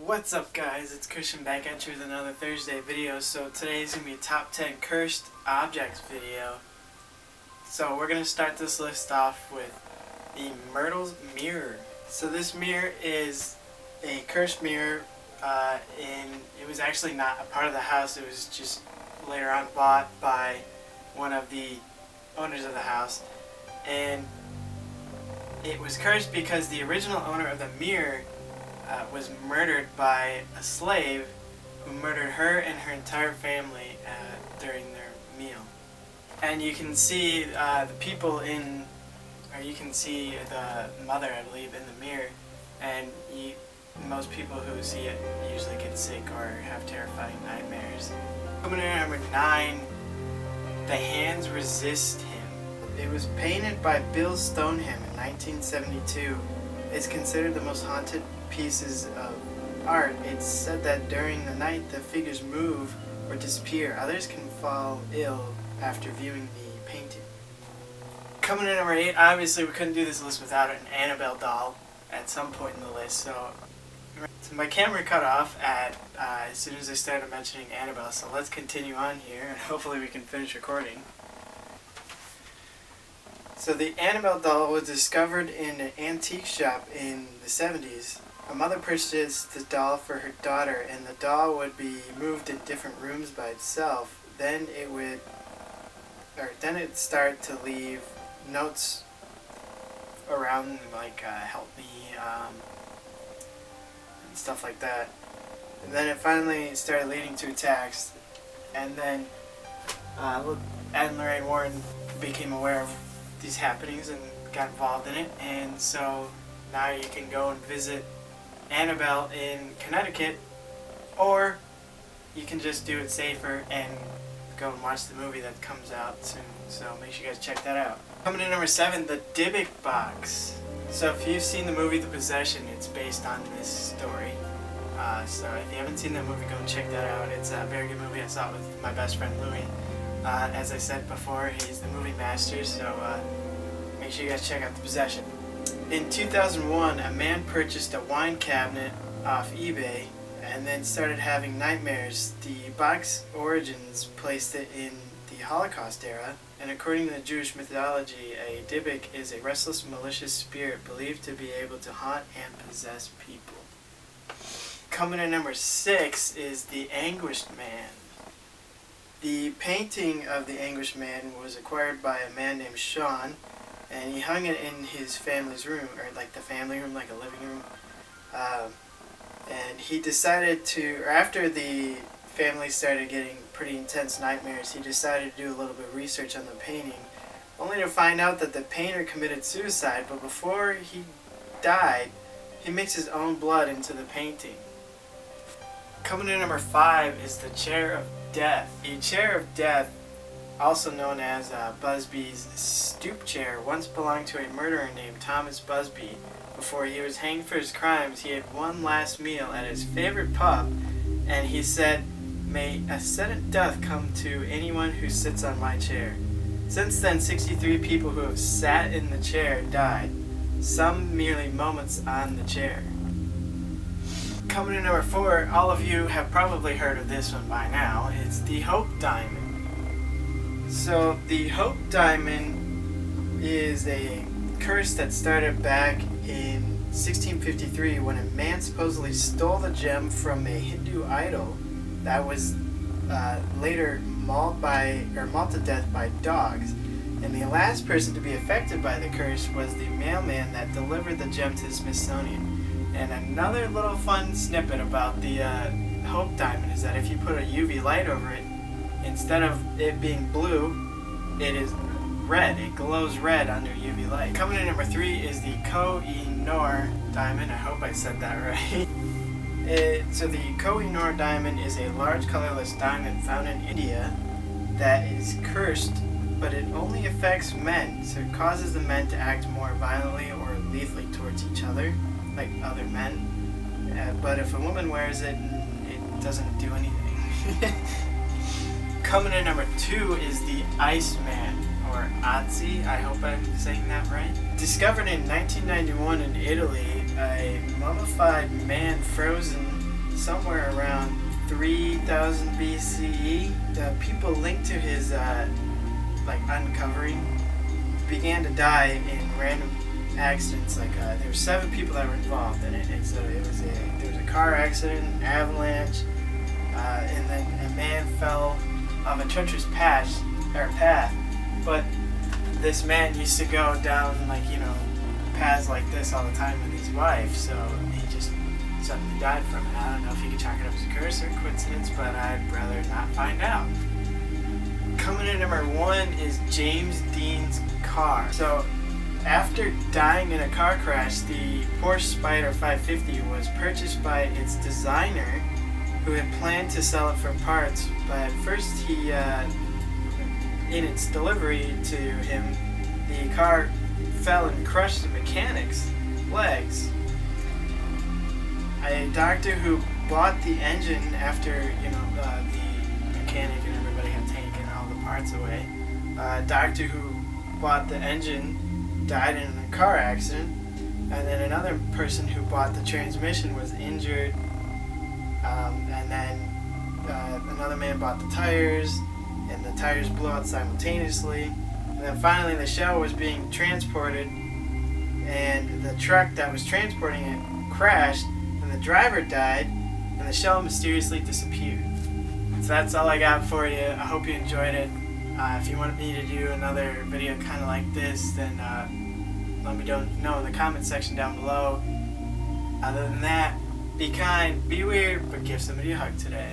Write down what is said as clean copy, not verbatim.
What's up, guys? It's Christian back at you with another Thursday video. So today's going to be a top 10 cursed objects video. So we're going to start this list off with the Myrtle's Mirror. So this mirror is a cursed mirror, and it was actually not a part of the house. It was just later on bought by one of the owners of the house. And it was cursed because the original owner of the mirror was murdered by a slave who murdered her and her entire family during their meal. And you can see the people in, or you can see the mother, I believe, in the mirror, and most people who see it usually get sick or have terrifying nightmares. Coming in at number 9, The Hands Resist Him. It was painted by Bill Stoneham in 1972. It's considered the most haunted pieces of art. It's said that during the night the figures move or disappear. Others can fall ill after viewing the painting. Coming in at number 8, obviously we couldn't do this list without an Annabelle doll at some point in the list. So my camera cut off at as soon as I started mentioning Annabelle, so let's continue on here and hopefully we can finish recording. So the Annabelle doll was discovered in an antique shop in the 70s. A mother purchased the doll for her daughter, and the doll would be moved in different rooms by itself. Then it'd start to leave notes around, like help me, and stuff like that. And then it finally started leading to attacks, and then Ed and Lorraine Warren became aware of these happenings and got involved in it, and so now you can go and visit Annabelle in Connecticut, or you can just do it safer and go and watch the movie that comes out soon. So make sure you guys check that out. Coming in number 7, the Dybbuk box. So if you've seen the movie The Possession, it's based on this story. So if you haven't seen that movie, go and check that out. It's a very good movie. I saw it with my best friend Louie. As I said before, he's the movie master, so make sure you guys check out The Possession. In 2001, a man purchased a wine cabinet off eBay and then started having nightmares. The box origins placed it in the Holocaust era, and according to the Jewish mythology, a Dybbuk is a restless, malicious spirit believed to be able to haunt and possess people. Coming in number 6 is the Anguished Man. The painting of the Anguished Man was acquired by a man named Sean, and he hung it in his family's room, or like the family room, like a living room. And he decided to, or after the family started getting pretty intense nightmares, he decided to do a little bit of research on the painting, only to find out that the painter committed suicide, but before he died, he mixed his own blood into the painting. Coming in number 5 is the Chair of Death. The Chair of Death, also known as Busby's stoop chair, once belonged to a murderer named Thomas Busby. Before he was hanged for his crimes, he had one last meal at his favorite pub, and he said, "May a sudden death come to anyone who sits on my chair." Since then, 63 people who have sat in the chair died, some merely moments on the chair. Coming in number 4, all of you have probably heard of this one by now. It's the Hope Diamond. So the Hope Diamond is a curse that started back in 1653 when a man supposedly stole the gem from a Hindu idol that was later mauled to death by dogs. And the last person to be affected by the curse was the mailman that delivered the gem to the Smithsonian. And another little fun snippet about the Hope Diamond is that if you put a UV light over it, instead of it being blue, it is red. It glows red under UV light. Coming in number 3 is the Koh-i-Noor diamond. I hope I said that right. So the Koh-i-Noor diamond is a large colorless diamond found in India that is cursed, but it only affects men. So it causes the men to act more violently or lethally towards each other, like other men. But if a woman wears it, it doesn't do anything. Coming in number 2 is the Iceman, or Otzi, I hope I'm saying that right. Discovered in 1991 in Italy, a mummified man frozen somewhere around 3000 BCE. The people linked to his uncovering began to die in random accidents. There were 7 people that were involved in it, and so there was a car accident, an avalanche, and then a man fell off a treacherous path. But this man used to go down paths like this all the time with his wife, so he just suddenly died from it. I don't know if you could chalk it up as a curse or a coincidence, but I'd rather not find out. Coming in number 1 is James Dean's car. So after dying in a car crash, the Porsche Spyder 550 was purchased by its designer, who had planned to sell it for parts, but at first he, in its delivery to him, the car fell and crushed the mechanic's legs. A doctor who bought the engine after, the mechanic and everybody had taken all the parts away, a doctor who bought the engine died in a car accident, and then another person who bought the transmission was injured, and then another man bought the tires, and the tires blew out simultaneously, and then finally the shell was being transported, and the truck that was transporting it crashed, and the driver died, and the shell mysteriously disappeared. So that's all I got for you. I hope you enjoyed it. If you want me to do another video kind of like this, then let me know in the comment section down below. Other than that, be kind, be weird, but give somebody a hug today.